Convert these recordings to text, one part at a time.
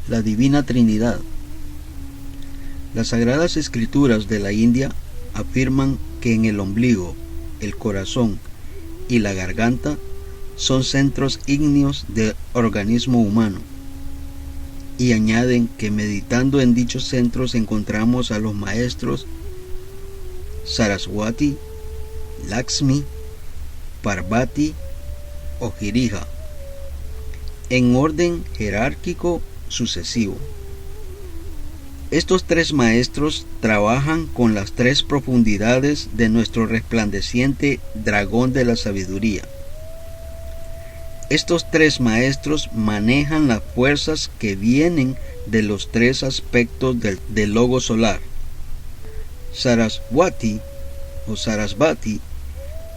la Divina Trinidad. Las Sagradas Escrituras de la India afirman que en el ombligo, el corazón y la garganta son centros ígneos del organismo humano, y añaden que meditando en dichos centros encontramos a los maestros Saraswati, Lakshmi, Parvati o Girija, en orden jerárquico sucesivo. Estos tres maestros trabajan con las tres profundidades de nuestro resplandeciente dragón de la sabiduría. Estos tres maestros manejan las fuerzas que vienen de los tres aspectos del logo solar. Saraswati o Sarasvati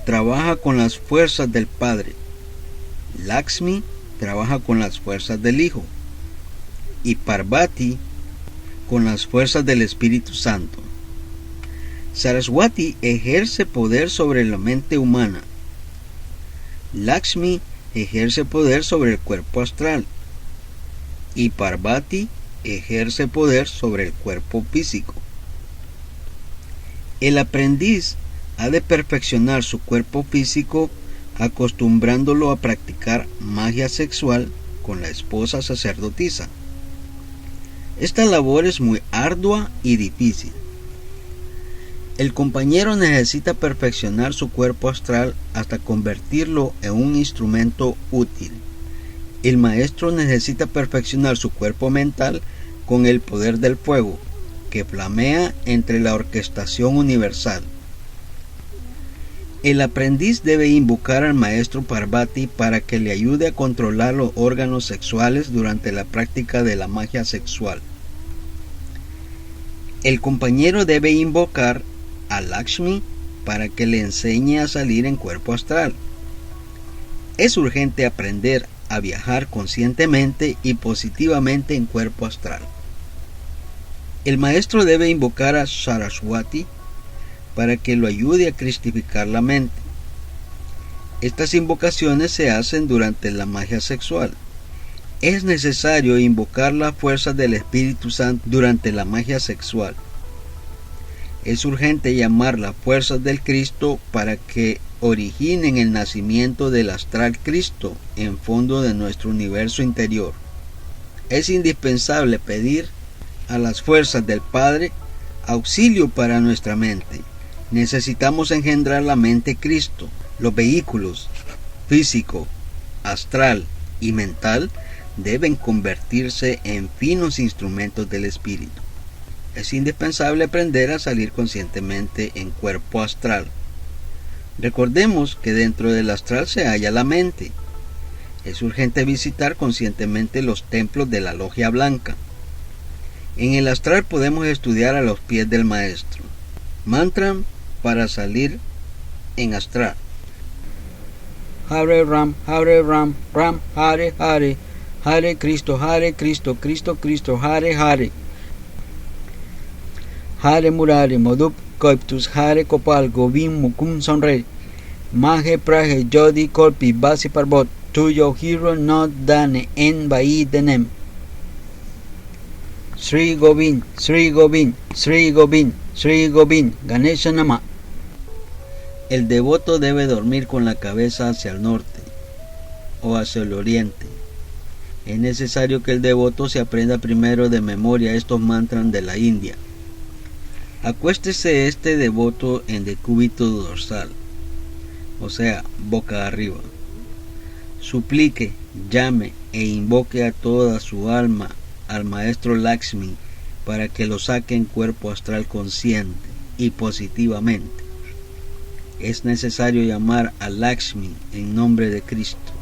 trabaja con las fuerzas del Padre. Lakshmi trabaja con las fuerzas del Hijo. Y Parvati con las fuerzas del Espíritu Santo. Saraswati ejerce poder sobre la mente humana. Lakshmi ejerce poder sobre el cuerpo astral. Y Parvati ejerce poder sobre el cuerpo físico. El aprendiz ha de perfeccionar su cuerpo físico acostumbrándolo a practicar magia sexual con la esposa sacerdotisa. Esta labor es muy ardua y difícil. El compañero necesita perfeccionar su cuerpo astral hasta convertirlo en un instrumento útil. El maestro necesita perfeccionar su cuerpo mental con el poder del fuego, que flamea entre la orquestación universal. El aprendiz debe invocar al maestro Parvati para que le ayude a controlar los órganos sexuales durante la práctica de la magia sexual. El compañero debe invocar a Lakshmi para que le enseñe a salir en cuerpo astral. Es urgente aprender a viajar conscientemente y positivamente en cuerpo astral. El maestro debe invocar a Saraswati para que lo ayude a cristificar la mente. Estas invocaciones se hacen durante la magia sexual. Es necesario invocar las fuerzas del Espíritu Santo durante la magia sexual. Es urgente llamar las fuerzas del Cristo para que originen el nacimiento del astral Cristo en fondo de nuestro universo interior. Es indispensable pedir a las fuerzas del Padre auxilio para nuestra mente. Necesitamos engendrar la mente Cristo. Los vehículos físico, astral y mental deben convertirse en finos instrumentos del Espíritu. Es indispensable aprender a salir conscientemente en cuerpo astral. Recordemos que dentro del astral se halla la mente. Es urgente visitar conscientemente los templos de la Logia Blanca. En el astral podemos estudiar a los pies del Maestro. Mantra para salir en astral. Hare Ram, Ram Hare Hare, Hare Cristo, Cristo Cristo, Hare Hare. Hare Murari, Modup Koiptus, Hare Kopal, Govin Mukum Sonre, Mahe Prahe, Jodi Kolpi, Basi Parbot, Tuyo Hero Not Dane, En Bai Denem. Sri Govind, Sri Govind, Sri Govind, Sri Govind, Ganesha Nama. El devoto debe dormir con la cabeza hacia el norte o hacia el oriente. Es necesario que el devoto se aprenda primero de memoria estos mantras de la India. Acuéstese este devoto en decúbito dorsal, o sea, boca arriba. Suplique, llame e invoque a toda su alma al maestro Lakshmi para que lo saque en cuerpo astral consciente y positivamente. Es necesario llamar a Lakshmi en nombre de Cristo.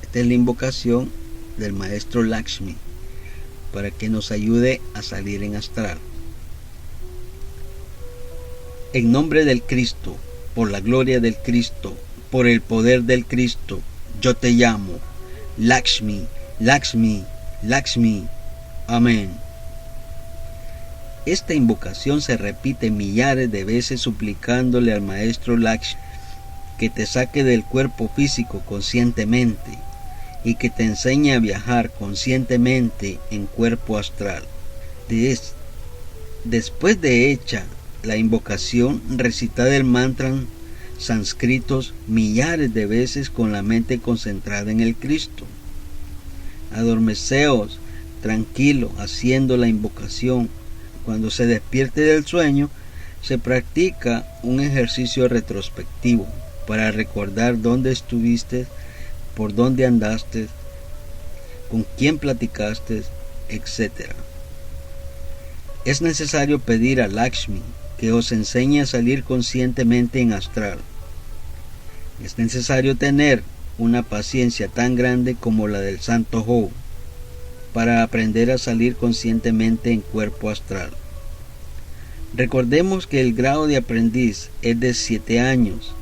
Esta es la invocación del maestro Lakshmi para que nos ayude a salir en astral. En nombre del Cristo, por la gloria del Cristo, por el poder del Cristo, yo te llamo Lakshmi, Lakshmi, Lakshmi. Amén. Esta invocación se repite millares de veces suplicándole al maestro Lakshmi que te saque del cuerpo físico conscientemente y que te enseñe a viajar conscientemente en cuerpo astral. Después de hecha la invocación, recitad el mantra sánscritos millares de veces con la mente concentrada en el Cristo. Adormeceos tranquilo haciendo la invocación. Cuando se despierte del sueño, se practica un ejercicio retrospectivo para recordar dónde estuviste, por dónde andaste, con quién platicaste, etc. Es necesario pedir a Lakshmi que os enseñe a salir conscientemente en astral. Es necesario tener una paciencia tan grande como la del Santo Job para aprender a salir conscientemente en cuerpo astral. Recordemos que el grado de aprendiz es de 7 años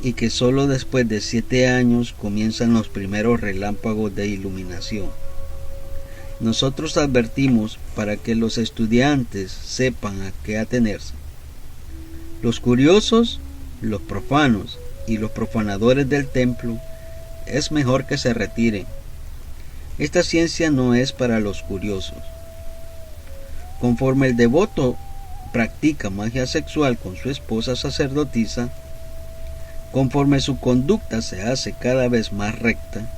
y que solo después de 7 años comienzan los primeros relámpagos de iluminación. Nosotros advertimos para que los estudiantes sepan a qué atenerse. Los curiosos, los profanos y los profanadores del templo es mejor que se retiren. Esta ciencia no es para los curiosos. Conforme el devoto practica magia sexual con su esposa sacerdotisa, conforme su conducta se hace cada vez más recta,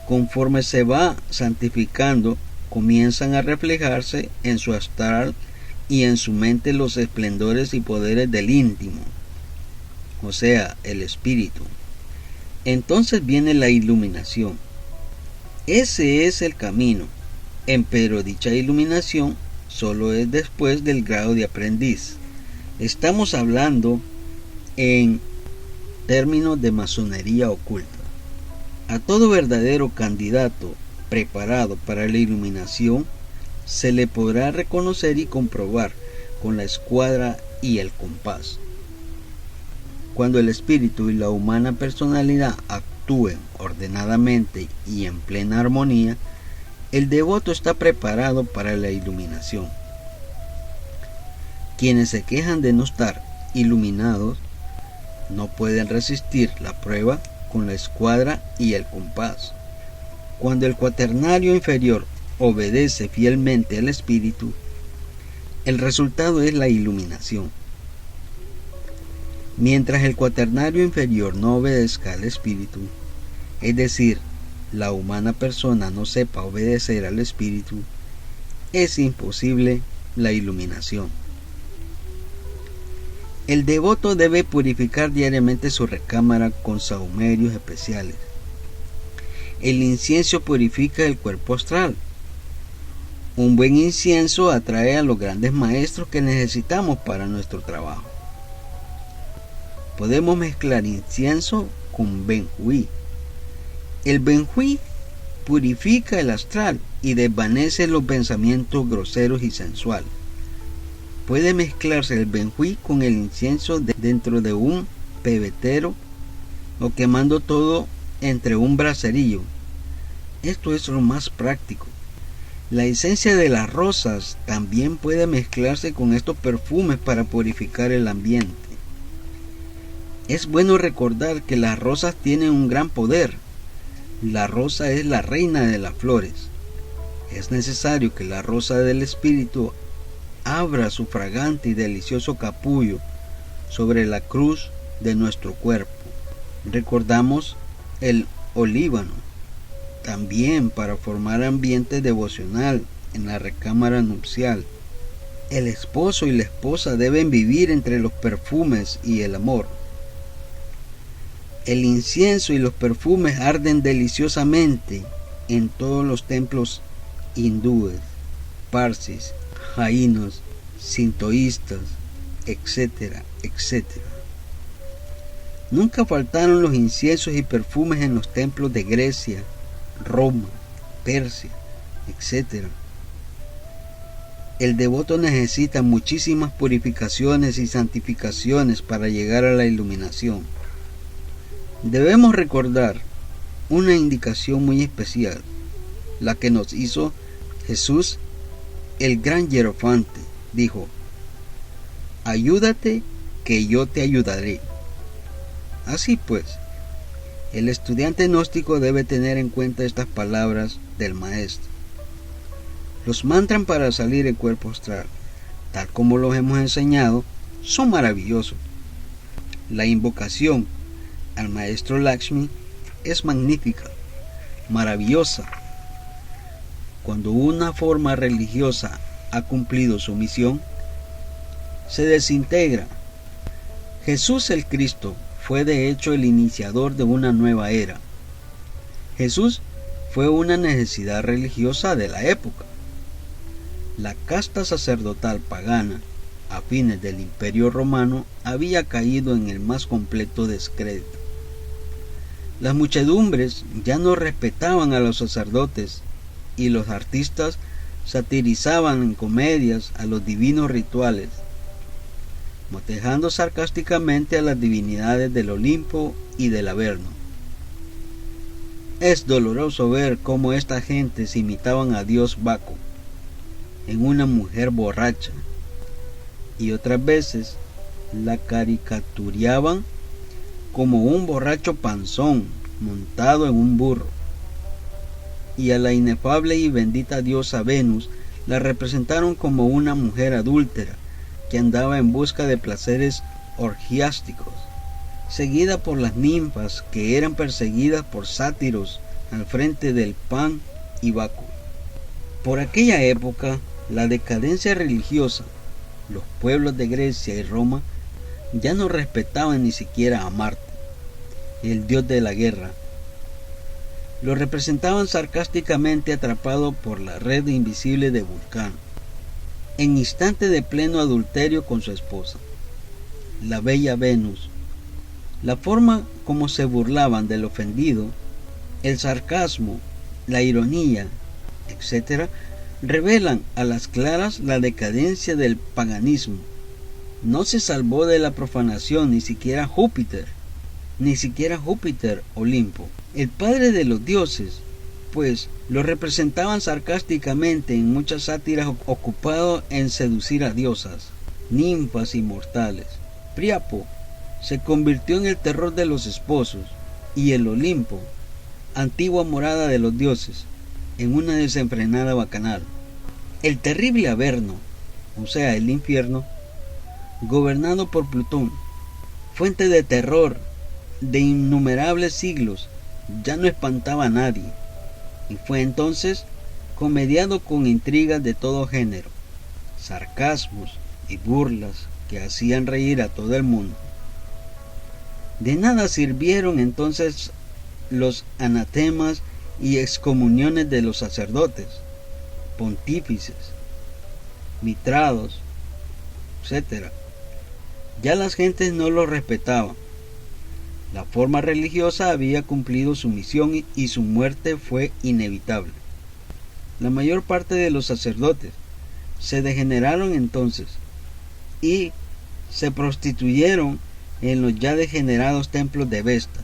conforme se va santificando, comienzan a reflejarse en su astral y en su mente los esplendores y poderes del íntimo, o sea, el espíritu. Entonces viene la iluminación. Ese es el camino, pero dicha iluminación solo es después del grado de aprendiz. Estamos hablando en términos de masonería oculta. A todo verdadero candidato preparado para la iluminación se le podrá reconocer y comprobar con la escuadra y el compás. Cuando el espíritu y la humana personalidad actúen ordenadamente y en plena armonía, el devoto está preparado para la iluminación. Quienes se quejan de no estar iluminados no pueden resistir la prueba con la escuadra y el compás. Cuando el cuaternario inferior obedece fielmente al espíritu, el resultado es la iluminación. Mientras el cuaternario inferior no obedezca al espíritu, es decir, la humana persona no sepa obedecer al espíritu, es imposible la iluminación. El devoto debe purificar diariamente su recámara con sahumerios especiales. El incienso purifica el cuerpo astral. Un buen incienso atrae a los grandes maestros que necesitamos para nuestro trabajo. Podemos mezclar incienso con benjuí. El benjuí purifica el astral y desvanece los pensamientos groseros y sensuales. Puede mezclarse el benjuí con el incienso dentro de un pebetero o quemando todo entre un braserillo. Esto es lo más práctico. La esencia de las rosas también puede mezclarse con estos perfumes para purificar el ambiente. Es bueno recordar que las rosas tienen un gran poder. La rosa es la reina de las flores. Es necesario que la rosa del espíritu abra su fragante y delicioso capullo sobre la cruz de nuestro cuerpo. Recordamos el olíbano, también para formar ambiente devocional en la recámara nupcial. El esposo y la esposa deben vivir entre los perfumes y el amor. El incienso y los perfumes arden deliciosamente en todos los templos hindúes, parsis, jainos, sintoístas, etcétera, etcétera. Nunca faltaron los inciensos y perfumes en los templos de Grecia, Roma, Persia, etcétera. El devoto necesita muchísimas purificaciones y santificaciones para llegar a la iluminación. Debemos recordar una indicación muy especial, la que nos hizo Jesús, el gran hierofante. Dijo: ayúdate que yo te ayudaré. Así pues, El estudiante gnóstico debe tener en cuenta estas palabras del maestro. Los mantras para salir en cuerpo astral, tal como los hemos enseñado, son maravillosos. La invocación al maestro Lakshmi es magnífica, maravillosa. Cuando una forma religiosa ha cumplido su misión, se desintegra. Jesús el Cristo fue de hecho el iniciador de una nueva era. Jesús fue una necesidad religiosa de la época. La casta sacerdotal pagana, a fines del Imperio Romano, había caído en el más completo descrédito. Las muchedumbres ya no respetaban a los sacerdotes y los artistas satirizaban en comedias a los divinos rituales, motejando sarcásticamente a las divinidades del Olimpo y del Averno. Es doloroso ver cómo esta gente se imitaban a Dios Baco en una mujer borracha, y otras veces la caricaturiaban como un borracho panzón montado en un burro, y a la inefable y bendita diosa Venus la representaron como una mujer adúltera que andaba en busca de placeres orgiásticos, seguida por las ninfas que eran perseguidas por sátiros al frente del Pan y Baco. Por aquella época, la decadencia religiosa, los pueblos de Grecia y Roma ya no respetaban ni siquiera a Marte, el dios de la guerra. Lo representaban sarcásticamente atrapado por la red invisible de Vulcano, en instante de pleno adulterio con su esposa, la bella Venus. La forma como se burlaban del ofendido, el sarcasmo, la ironía, etc., revelan a las claras la decadencia del paganismo. No se salvó de la profanación ni siquiera Júpiter Olimpo, el padre de los dioses, pues lo representaban sarcásticamente en muchas sátiras, ocupado en seducir a diosas, ninfas inmortales. Priapo se convirtió en el terror de los esposos, y el Olimpo, antigua morada de los dioses, en una desenfrenada bacanal. El terrible Averno, o sea, el infierno, gobernado por Plutón, fuente de terror de innumerables siglos, ya no espantaba a nadie, y fue entonces comediado con intrigas de todo género, sarcasmos y burlas que hacían reír a todo el mundo. De nada sirvieron entonces los anatemas y excomuniones de los sacerdotes, pontífices, mitrados, etc. Ya las gentes no los respetaban. La forma religiosa había cumplido su misión y su muerte fue inevitable. La mayor parte de los sacerdotes se degeneraron entonces y se prostituyeron en los ya degenerados templos de Vesta,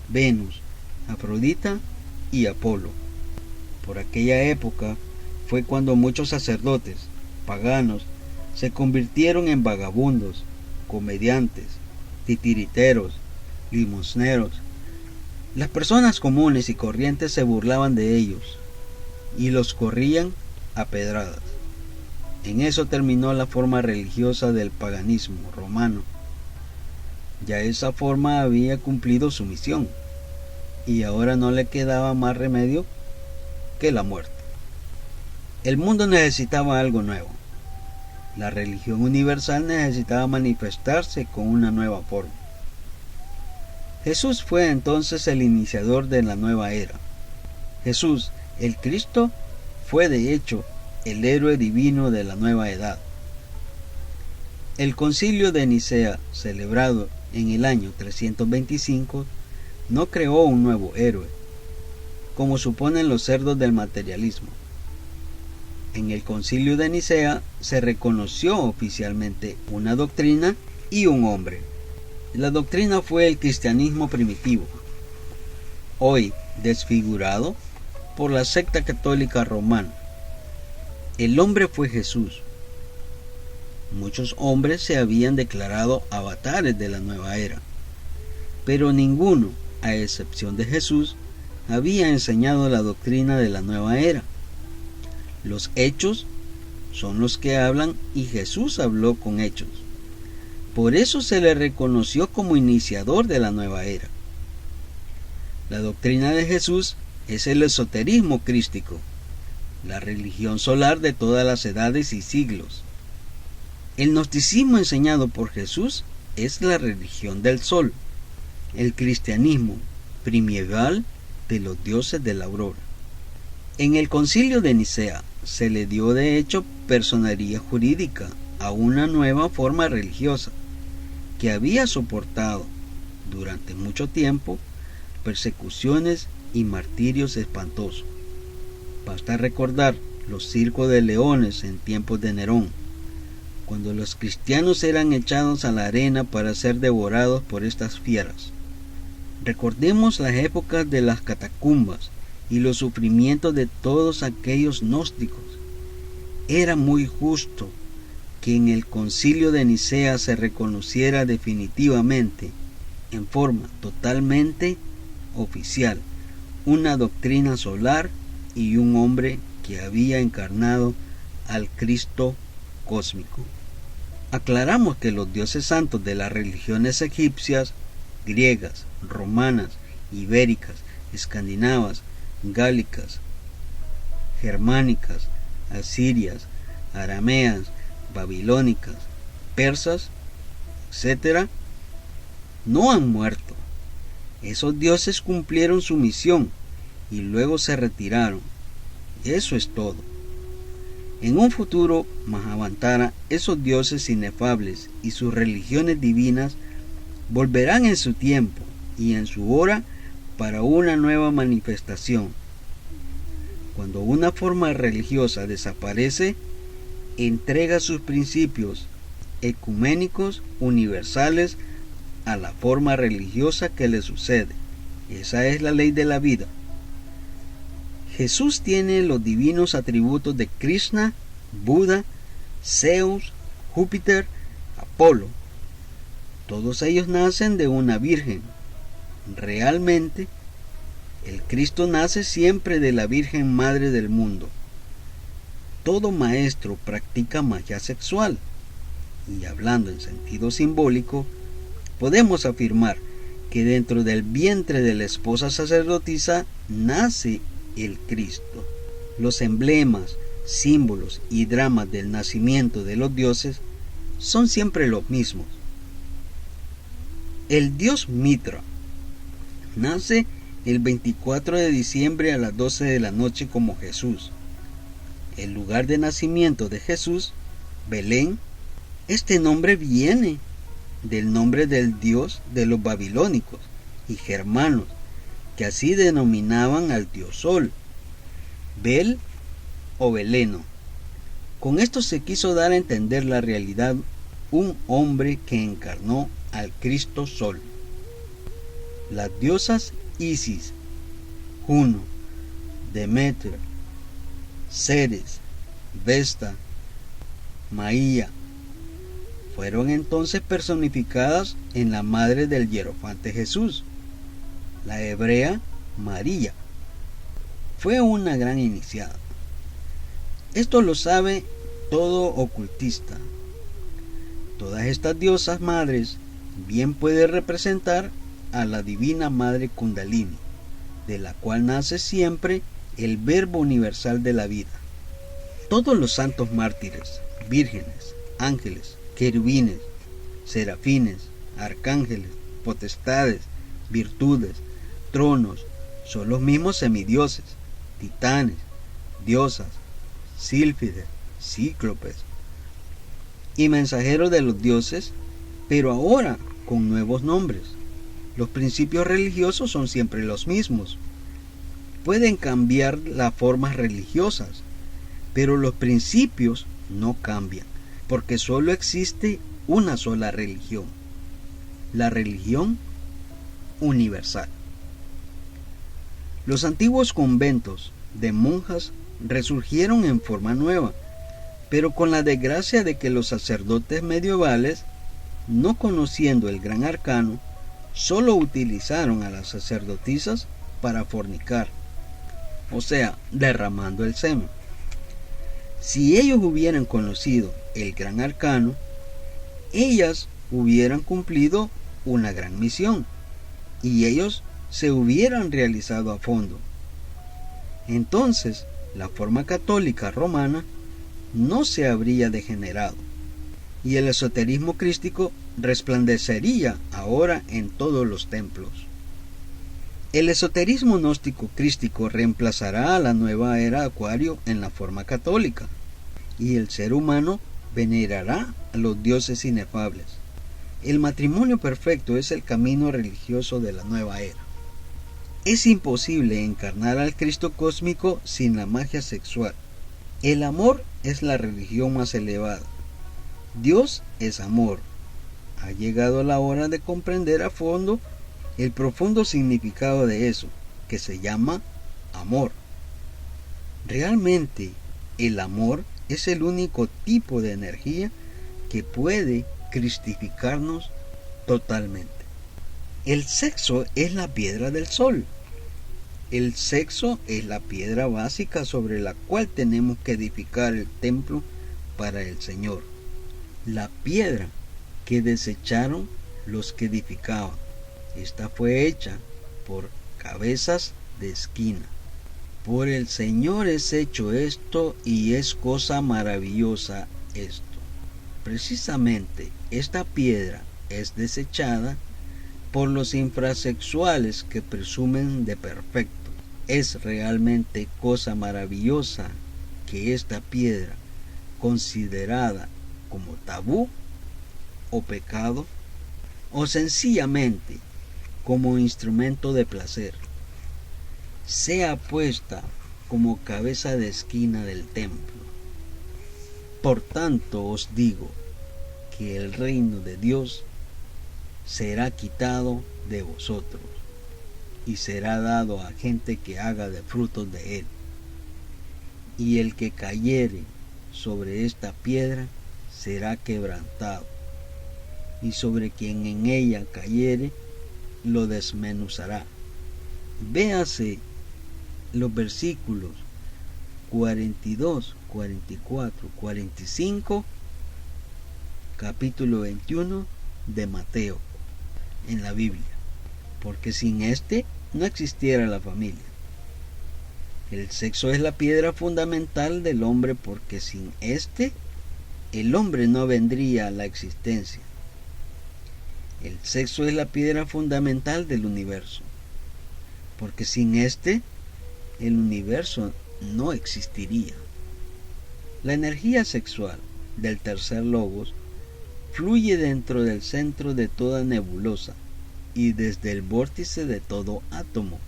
Venus, Afrodita y Apolo. Por aquella época fue cuando muchos sacerdotes paganos se convirtieron en vagabundos, comediantes, titiriteros, limosneros. Las personas comunes y corrientes se burlaban de ellos y los corrían a pedradas. En eso terminó la forma religiosa del paganismo romano. Ya esa forma había cumplido su misión y ahora no le quedaba más remedio que la muerte. El mundo necesitaba algo nuevo. La religión universal necesitaba manifestarse con una nueva forma. Jesús fue entonces el iniciador de la nueva era. Jesús, el Cristo, fue de hecho el héroe divino de la nueva edad. El concilio de Nicea, celebrado en el año 325, no creó un nuevo héroe, como suponen los cerdos del materialismo. En el concilio de Nicea se reconoció oficialmente una doctrina y un hombre. La doctrina fue el cristianismo primitivo, hoy desfigurado por la secta católica romana. El hombre fue Jesús. Muchos hombres se habían declarado avatares de la nueva era, pero ninguno a excepción de Jesús, había enseñado la doctrina de la nueva era. Los hechos son los que hablan y Jesús habló con hechos. Por eso se le reconoció como iniciador de la nueva era. La doctrina de Jesús es el esoterismo crístico, la religión solar de todas las edades y siglos. El gnosticismo enseñado por Jesús es la religión del sol, el cristianismo primieval de los dioses de la aurora. En el concilio de Nicea se le dio de hecho personería jurídica a una nueva forma religiosa que había soportado durante mucho tiempo persecuciones y martirios espantosos. Basta recordar los circos de leones en tiempos de Nerón, cuando los cristianos eran echados a la arena para ser devorados por estas fieras. Recordemos las épocas de las catacumbas y los sufrimientos de todos aquellos gnósticos. Era muy justo que en el concilio de Nicea se reconociera definitivamente, en forma totalmente oficial, una doctrina solar y un hombre que había encarnado al Cristo cósmico. Aclaramos que los dioses santos de las religiones egipcias, griegas, romanas, ibéricas, escandinavas, gálicas, germánicas, asirias, arameas, babilónicas, persas, etc., no han muerto. Esos dioses cumplieron su misión y luego se retiraron. Eso es todo. En un futuro Mahavantara, esos dioses inefables y sus religiones divinas volverán en su tiempo y en su hora para una nueva manifestación. Cuando una forma religiosa desaparece, entrega sus principios ecuménicos universales a la forma religiosa que le sucede. Esa es la ley de la vida. Jesús tiene los divinos atributos de Krishna, Buda, Zeus, Júpiter, Apolo. Todos ellos nacen de una virgen. Realmente, el Cristo nace siempre de la Virgen Madre del mundo. Todo maestro practica magia sexual, y hablando en sentido simbólico, podemos afirmar que dentro del vientre de la esposa sacerdotisa nace el Cristo. Los emblemas, símbolos y dramas del nacimiento de los dioses son siempre los mismos. El dios Mitra nace el 24 de diciembre a las 12 de la noche como Jesús. El lugar de nacimiento de Jesús, Belén, este nombre viene del nombre del dios de los babilónicos y germanos, que así denominaban al dios Sol, Bel o Beleno. Con esto se quiso dar a entender la realidad, un hombre que encarnó al Cristo Sol. Las diosas Isis, Juno, Demeter, Ceres, Vesta, Maía, fueron entonces personificadas en la madre del hierofante Jesús, la hebrea María. Fue una gran iniciada. Esto lo sabe todo ocultista. Todas estas diosas madres bien pueden representar a la divina madre Kundalini, de la cual nace siempre el verbo universal de la vida. Todos los santos mártires, vírgenes, ángeles, querubines, serafines, arcángeles, potestades, virtudes, tronos, son los mismos semidioses, titanes, diosas, sílfides, cíclopes y mensajeros de los dioses, pero ahora con nuevos nombres. Los principios religiosos son siempre los mismos. Pueden cambiar las formas religiosas, pero los principios no cambian, porque solo existe una sola religión, la religión universal. Los antiguos conventos de monjas resurgieron en forma nueva, pero con la desgracia de que los sacerdotes medievales, no conociendo el gran arcano, solo utilizaron a las sacerdotisas para fornicar, o sea, derramando el semen. Si ellos hubieran conocido el gran arcano, ellas hubieran cumplido una gran misión y ellos se hubieran realizado a fondo. Entonces, la forma católica romana no se habría degenerado y el esoterismo crístico resplandecería ahora en todos los templos. El esoterismo gnóstico crístico reemplazará a la nueva era Acuario en la forma católica, y el ser humano venerará a los dioses inefables. El matrimonio perfecto es el camino religioso de la nueva era. Es imposible encarnar al Cristo cósmico sin la magia sexual. El amor es la religión más elevada. Dios es amor. Ha llegado la hora de comprender a fondo el profundo significado de eso, que se llama amor. Realmente, el amor es el único tipo de energía que puede cristificarnos totalmente. El sexo es la piedra del sol. El sexo es la piedra básica sobre la cual tenemos que edificar el templo para el Señor. La piedra que desecharon los que edificaban. Esta fue hecha por cabezas de esquina. Por el Señor es hecho esto y es cosa maravillosa esto. Precisamente esta piedra es desechada por los infrasexuales que presumen de perfecto. Es realmente cosa maravillosa que esta piedra, considerada como tabú o pecado, o sencillamente como instrumento de placer, sea puesta como cabeza de esquina del templo. Por tanto os digo que el reino de Dios será quitado de vosotros y será dado a gente que haga de frutos de él. Y el que cayere sobre esta piedra será quebrantado, y sobre quien en ella cayere lo desmenuzará. Véase los versículos 42, 44, 45, capítulo 21 de Mateo en la Biblia, porque sin este no existiera la familia. El sexo es la piedra fundamental del hombre, porque sin este el hombre no vendría a la existencia. El sexo es la piedra fundamental del universo, porque sin este el universo no existiría. La energía sexual del tercer logos fluye dentro del centro de toda nebulosa y desde el vórtice de todo átomo.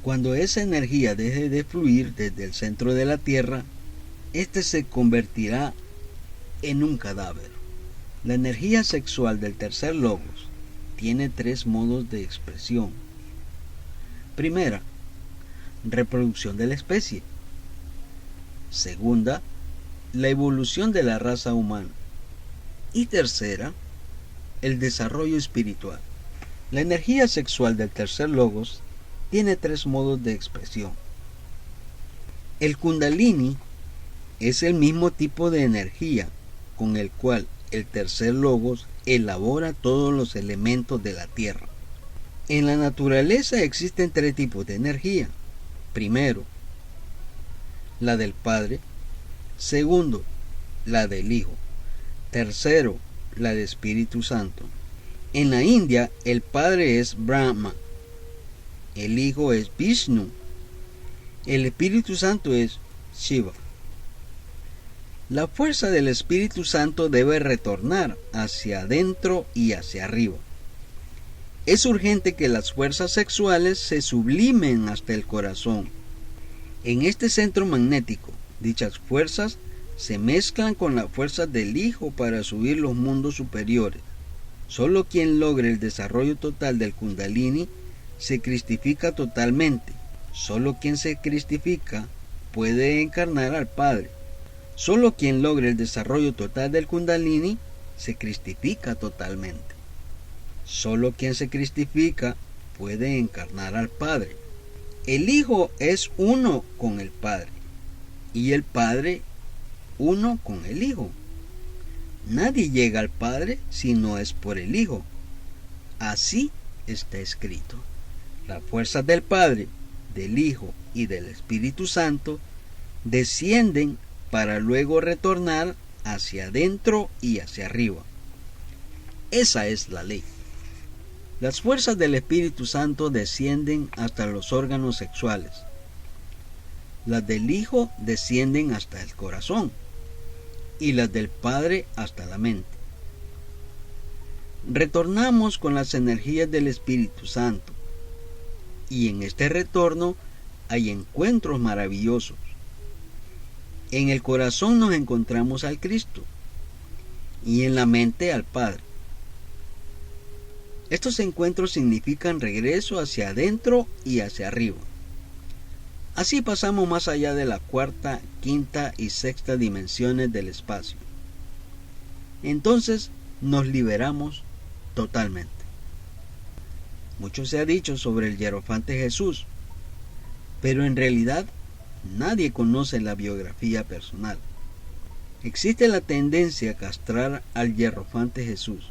Cuando esa energía deje de fluir desde el centro de la Tierra, éste se convertirá en un cadáver. La energía sexual del tercer logos tiene tres modos de expresión. Primera, reproducción de la especie. Segunda, la evolución de la raza humana. Y tercera, el desarrollo espiritual. La energía sexual del tercer logos tiene tres modos de expresión. El Kundalini es el mismo tipo de energía con el cual el tercer logos elabora todos los elementos de la tierra. En la naturaleza existen tres tipos de energía. Primero, la del Padre. Segundo, la del Hijo. Tercero, la del Espíritu Santo. En la India, el Padre es Brahma, el Hijo es Vishnu, el Espíritu Santo es Shiva. La fuerza del Espíritu Santo debe retornar hacia adentro y hacia arriba. Es urgente que las fuerzas sexuales se sublimen hasta el corazón. En este centro magnético, dichas fuerzas se mezclan con las fuerzas del Hijo para subir los mundos superiores. Solo quien logre el desarrollo total del Kundalini se cristifica totalmente. Solo quien se cristifica puede encarnar al Padre. Solo quien logre el desarrollo total del Kundalini se cristifica totalmente. Solo quien se cristifica puede encarnar al Padre. El Hijo es uno con el Padre y el Padre uno con el Hijo. Nadie llega al Padre si no es por el Hijo. Así está escrito. Las fuerzas del Padre, del Hijo y del Espíritu Santo descienden para luego retornar hacia adentro y hacia arriba. Esa es la ley. Las fuerzas del Espíritu Santo descienden hasta los órganos sexuales. Las del Hijo descienden hasta el corazón y las del Padre hasta la mente. Retornamos con las energías del Espíritu Santo y en este retorno hay encuentros maravillosos. En el corazón nos encontramos al Cristo y en la mente al Padre. Estos encuentros significan regreso hacia adentro y hacia arriba. Así pasamos más allá de la cuarta, quinta y sexta dimensiones del espacio. Entonces nos liberamos totalmente. Mucho se ha dicho sobre el hierofante Jesús, pero en realidad nadie conoce la biografía personal. Existe la tendencia a castrar al hierofante Jesús.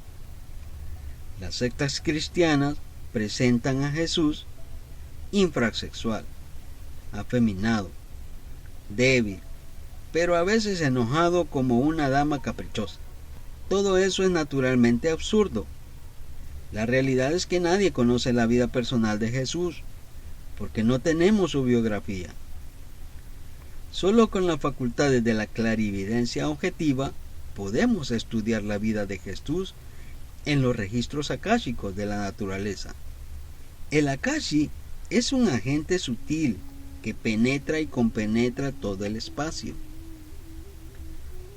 Las sectas cristianas presentan a Jesús infrasexual, afeminado, débil, pero a veces enojado como una dama caprichosa. Todo eso es naturalmente absurdo. La realidad es que nadie conoce la vida personal de Jesús, porque no tenemos su biografía. Solo con las facultades de la clarividencia objetiva podemos estudiar la vida de Jesús en los registros akáshicos de la naturaleza. El Akashi es un agente sutil que penetra y compenetra todo el espacio.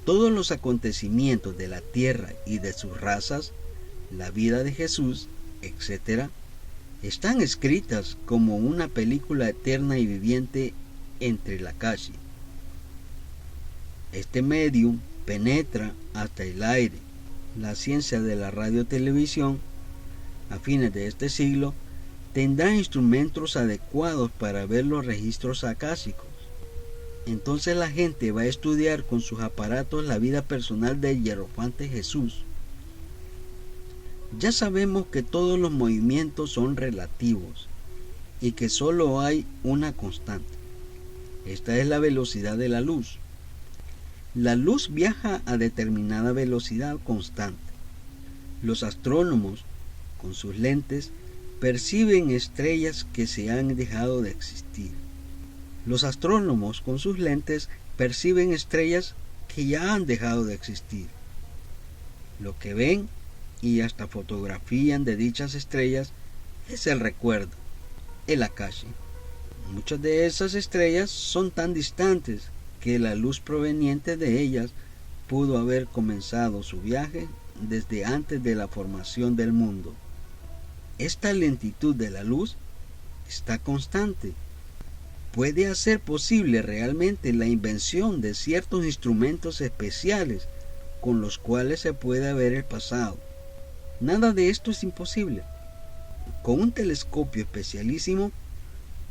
Todos los acontecimientos de la Tierra y de sus razas, la vida de Jesús, etc., están escritas como una película eterna y viviente entre el Akashi. Este medium penetra hasta el aire. La ciencia de la radiotelevisión, a fines de este siglo, tendrá instrumentos adecuados para ver los registros akáshicos. Entonces la gente va a estudiar con sus aparatos la vida personal del hierofante Jesús. Ya sabemos que todos los movimientos son relativos y que solo hay una constante. Esta es la velocidad de la luz. La luz viaja a determinada velocidad constante. Los astrónomos, con sus lentes, perciben estrellas que se han dejado de existir. Los astrónomos, con sus lentes, perciben estrellas que ya han dejado de existir. Lo que ven y hasta fotografían de dichas estrellas es el recuerdo, el Akashi. Muchas de esas estrellas son tan distantes que la luz proveniente de ellas pudo haber comenzado su viaje desde antes de la formación del mundo. Esta lentitud de la luz está constante. Puede hacer posible realmente la invención de ciertos instrumentos especiales con los cuales se puede ver el pasado. Nada de esto es imposible. Con un telescopio especialísimo,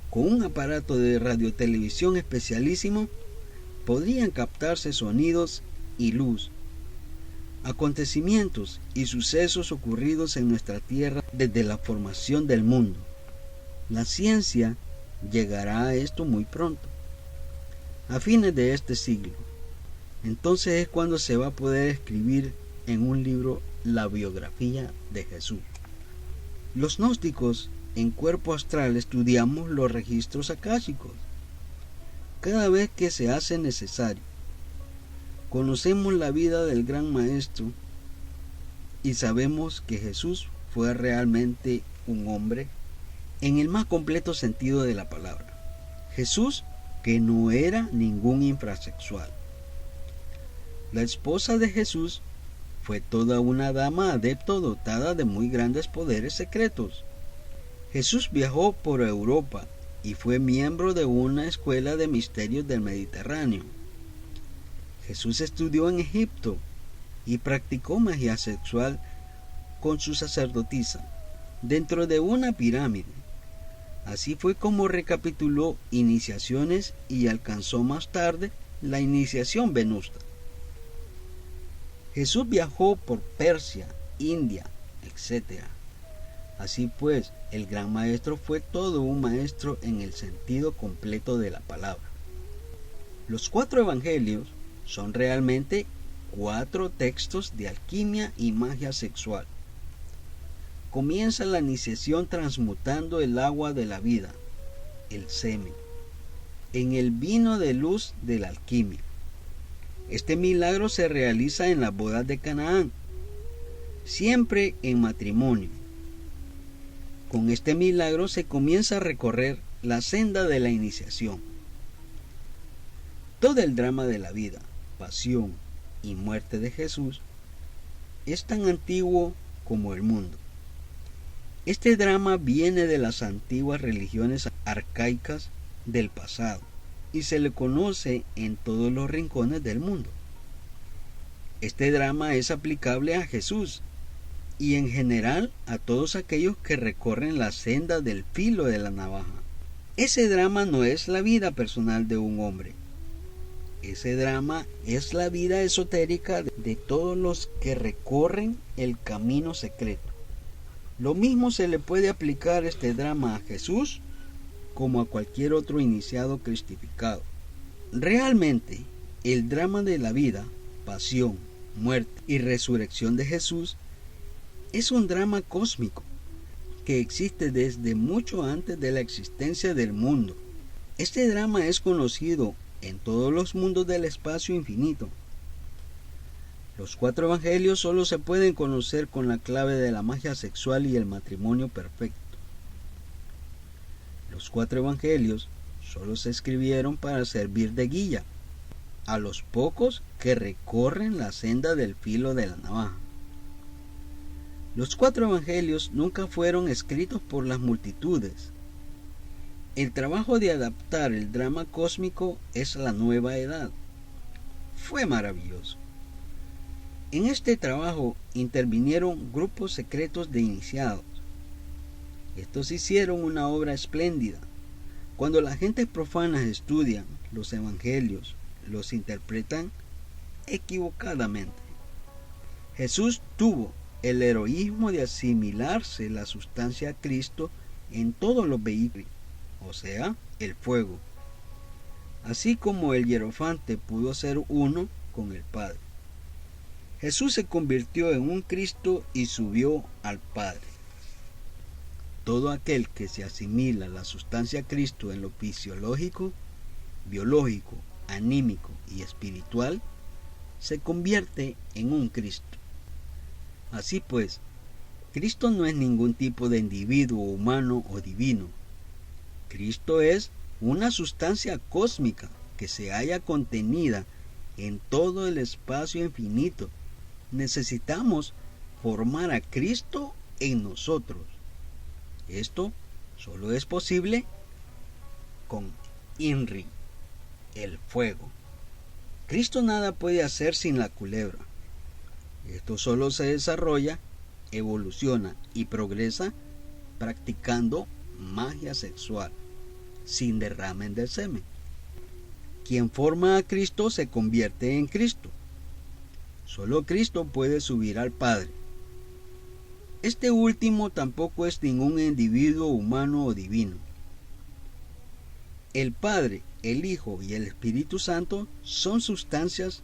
con un aparato de radiotelevisión especialísimo, podrían captarse sonidos y luz, acontecimientos y sucesos ocurridos en nuestra Tierra desde la formación del mundo. La ciencia llegará a esto muy pronto, a fines de este siglo. Entonces es cuando se va a poder escribir en un libro la biografía de Jesús. Los gnósticos en cuerpo astral estudiamos los registros akáshicos. Cada vez que se hace necesario, conocemos la vida del gran maestro y sabemos que Jesús fue realmente un hombre en el más completo sentido de la palabra. Jesús, que no era ningún infrasexual. La esposa de Jesús fue toda una dama adepto dotada de muy grandes poderes secretos. Jesús viajó por Europa y fue miembro de una escuela de misterios del Mediterráneo. Jesús estudió en Egipto y practicó magia sexual con su sacerdotisa dentro de una pirámide. Así fue como recapituló iniciaciones y alcanzó más tarde la iniciación venusta. Jesús viajó por Persia, India, etc. Así pues, el gran maestro fue todo un maestro en el sentido completo de la palabra. Los 4 evangelios son realmente 4 textos de alquimia y magia sexual. Comienza la iniciación transmutando el agua de la vida, el semen, en el vino de luz de la alquimia. Este milagro se realiza en las bodas de Canaán, siempre en matrimonio. Con este milagro se comienza a recorrer la senda de la iniciación. Todo el drama de la vida, pasión y muerte de Jesús es tan antiguo como el mundo. Este drama viene de las antiguas religiones arcaicas del pasado y se le conoce en todos los rincones del mundo. Este drama es aplicable a Jesús y en general a todos aquellos que recorren la senda del filo de la navaja. Ese drama no es la vida personal de un hombre. Ese drama es la vida esotérica de todos los que recorren el camino secreto. Lo mismo se le puede aplicar este drama a Jesús como a cualquier otro iniciado cristificado. Realmente, el drama de la vida, pasión, muerte y resurrección de Jesús es un drama cósmico que existe desde mucho antes de la existencia del mundo. Este drama es conocido en todos los mundos del espacio infinito. Los 4 evangelios solo se pueden conocer con la clave de la magia sexual y el matrimonio perfecto. Los 4 evangelios solo se escribieron para servir de guía a los pocos que recorren la senda del filo de la navaja. Los 4 evangelios nunca fueron escritos por las multitudes. El trabajo de adaptar el drama cósmico es la nueva edad. Fue maravilloso. En este trabajo intervinieron grupos secretos de iniciados. Estos hicieron una obra espléndida. Cuando la gente profana estudia los evangelios, los interpretan equivocadamente. Jesús tuvo el heroísmo de asimilarse la sustancia a Cristo en todos los vehículos, o sea, el fuego, así como el hierofante pudo ser uno con el Padre. Jesús se convirtió en un Cristo y subió al Padre. Todo aquel que se asimila la sustancia a Cristo en lo fisiológico, biológico, anímico y espiritual, se convierte en un Cristo. Así pues, Cristo no es ningún tipo de individuo humano o divino. Cristo es una sustancia cósmica que se halla contenida en todo el espacio infinito. Necesitamos formar a Cristo en nosotros. Esto solo es posible con Inri, el fuego. Cristo nada puede hacer sin la culebra. Esto solo se desarrolla, evoluciona y progresa practicando magia sexual, sin derramen del semen. Quien forma a Cristo se convierte en Cristo. Solo Cristo puede subir al Padre. Este último tampoco es ningún individuo humano o divino. El Padre, el Hijo y el Espíritu Santo son sustancias,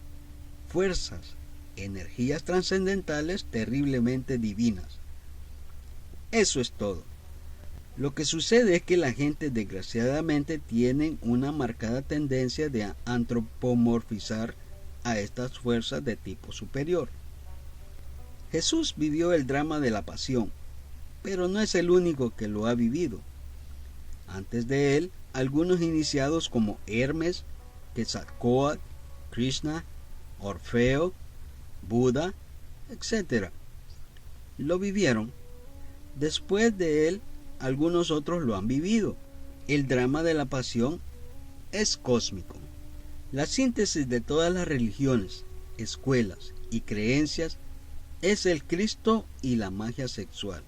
fuerzas, energías trascendentales terriblemente divinas. Eso es todo. Lo que sucede es que la gente desgraciadamente tiene una marcada tendencia de antropomorfizar a estas fuerzas de tipo superior. Jesús vivió el drama de la pasión, pero no es el único que lo ha vivido. Antes de él, algunos iniciados como Hermes, Quetzalcóatl, Krishna, Orfeo, Buda, etc. lo vivieron. Después de él, algunos otros lo han vivido. El drama de la pasión es cósmico. La síntesis de todas las religiones, escuelas y creencias es el Cristo y la magia sexual.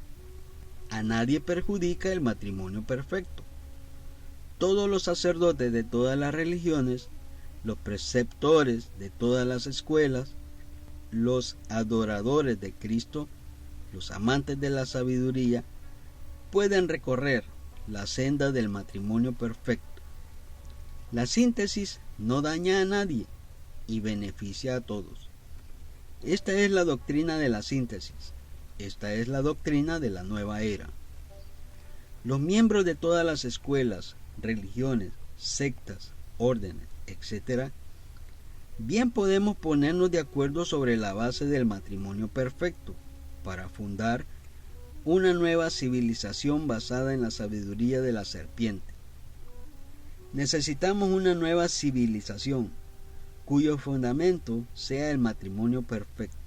A nadie perjudica el matrimonio perfecto. Todos los sacerdotes de todas las religiones, los preceptores de todas las escuelas, los adoradores de Cristo, los amantes de la sabiduría, pueden recorrer la senda del matrimonio perfecto. La síntesis no daña a nadie y beneficia a todos. Esta es la doctrina de la síntesis. Esta es la doctrina de la nueva era. Los miembros de todas las escuelas, religiones, sectas, órdenes, etc., bien podemos ponernos de acuerdo sobre la base del matrimonio perfecto para fundar una nueva civilización basada en la sabiduría de la serpiente. Necesitamos una nueva civilización cuyo fundamento sea el matrimonio perfecto.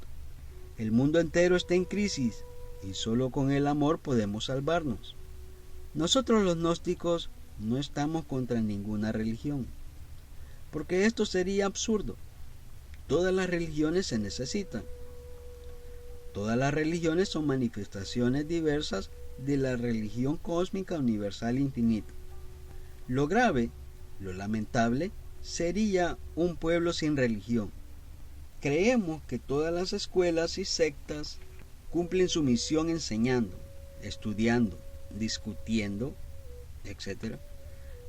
El mundo entero está en crisis y solo con el amor podemos salvarnos. Nosotros los gnósticos no estamos contra ninguna religión, porque esto sería absurdo. Todas las religiones se necesitan. Todas las religiones son manifestaciones diversas de la religión cósmica universal infinita. Lo grave, lo lamentable, sería un pueblo sin religión. Creemos que todas las escuelas y sectas cumplen su misión enseñando, estudiando, discutiendo, etc.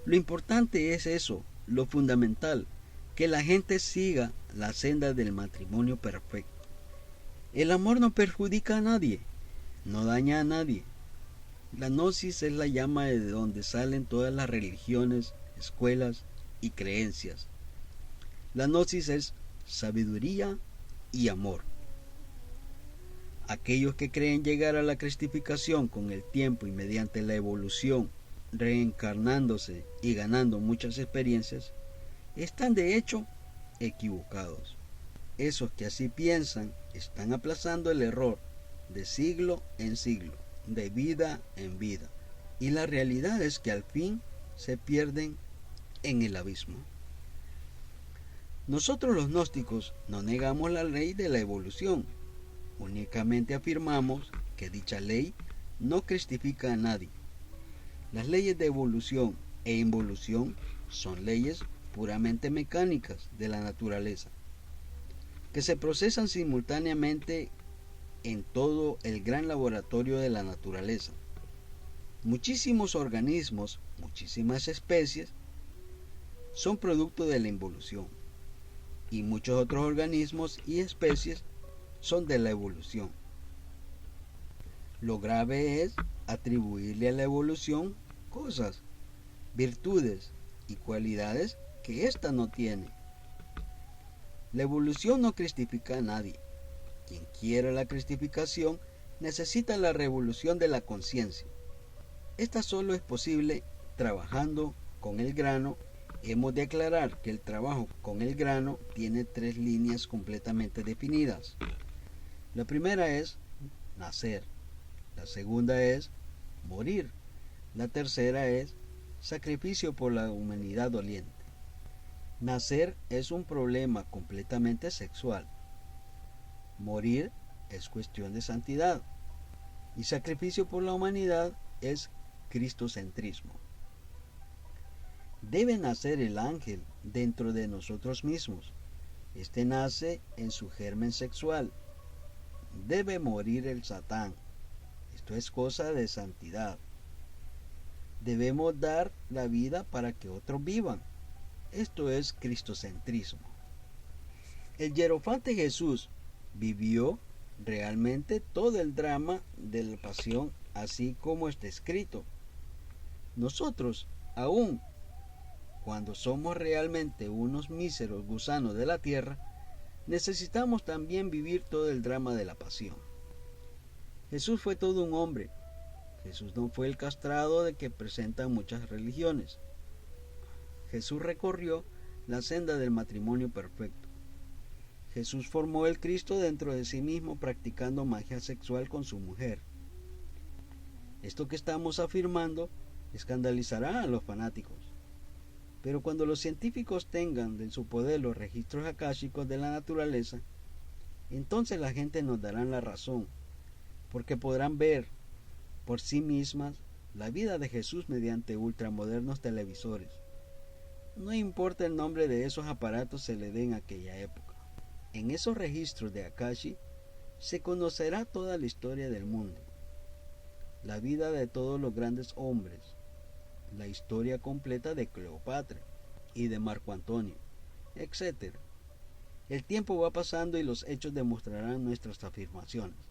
Lo importante es eso, lo fundamental, que la gente siga la senda del matrimonio perfecto. El amor no perjudica a nadie, no daña a nadie. La gnosis es la llama de donde salen todas las religiones, escuelas y creencias. La gnosis es sabiduría y amor. Aquellos que creen llegar a la cristificación con el tiempo y mediante la evolución, reencarnándose y ganando muchas experiencias, están de hecho equivocados. Esos que así piensan están aplazando el error de siglo en siglo, de vida en vida, y la realidad es que al fin se pierden en el abismo. Nosotros los gnósticos no negamos la ley de la evolución, únicamente afirmamos que dicha ley no cristifica a nadie. Las leyes de evolución e involución son leyes puramente mecánicas de la naturaleza, que se procesan simultáneamente en todo el gran laboratorio de la naturaleza. Muchísimos organismos, muchísimas especies, son producto de la involución, y muchos otros organismos y especies son de la evolución. Lo grave es atribuirle a la evolución cosas, virtudes y cualidades que ésta no tiene. La evolución no cristifica a nadie. Quien quiera la cristificación necesita la revolución de la conciencia. Esta solo es posible trabajando con el grano. Hemos de aclarar que el trabajo con el grano tiene 3 líneas completamente definidas. La primera es nacer, la segunda es morir, la tercera es sacrificio por la humanidad doliente. Nacer es un problema completamente sexual. Morir es cuestión de santidad. Y sacrificio por la humanidad es cristocentrismo. Debe nacer el ángel dentro de nosotros mismos. Este nace en su germen sexual. Debe morir el Satán. Esto es cosa de santidad. Debemos dar la vida para que otros vivan. Esto es cristocentrismo. El hierofante Jesús vivió realmente todo el drama de la pasión, así como está escrito. Nosotros, aún cuando somos realmente unos míseros gusanos de la tierra, necesitamos también vivir todo el drama de la pasión. Jesús fue todo un hombre. Jesús no fue el castrado de que presentan muchas religiones. Jesús recorrió la senda del matrimonio perfecto. Jesús formó el Cristo dentro de sí mismo practicando magia sexual con su mujer. Esto que estamos afirmando escandalizará a los fanáticos. Pero cuando los científicos tengan en su poder los registros akáshicos de la naturaleza, Entonces la gente nos dará la razón, porque podrán ver por sí mismas la vida de Jesús mediante ultramodernos televisores. No importa el nombre de esos aparatos se le dé en aquella época. En esos registros de Akashi se conocerá toda la historia del mundo, la vida de todos los grandes hombres, la historia completa de Cleopatra y de Marco Antonio, etc. El tiempo va pasando y los hechos demostrarán nuestras afirmaciones.